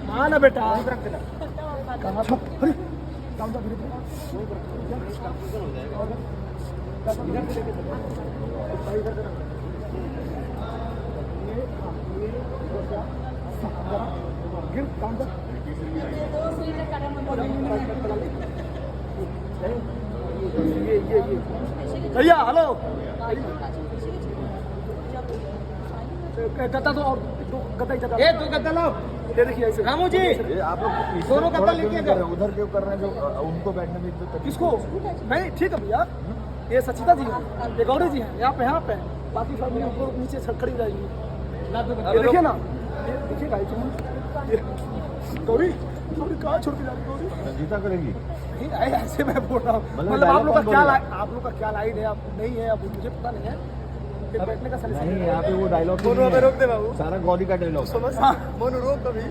हाँ ना बेटा कहाँ छुप अरे काम जा धीरे गिर काम जा भैया हेलो गद्दा तो और दो गद्दा ही जगह दो गद्दा लाओ। ये देखिए ऐसे रामू जी आप लोग दोनों कपड़ा लेके कर रहे हैं, उधर क्यों कर रहे हैं जो उनको बैठने में इतनी किसको नहीं ठीक है भैया ये सचिता जी हैं ये गौरी जी हैं यहाँ पे बाकी फैमिली ऊपर नीचे खड़ी हो जाएगी ये देखिए ना ये देखिए गाइस गौरी गौरी कहाँ छोड़ के जा रही गौरी संजीता करेगी नहीं आए ऐसे मैं बोल रहा हूँ मतलब आप लोग का क्या लाइन है आप नहीं है अब मुझे पता नहीं है फिर बैठने का नहीं यहाँ पे वो डायलॉग रोक दे बाबू सारा गौरी का डायलॉग समझ मोनू रोक कभी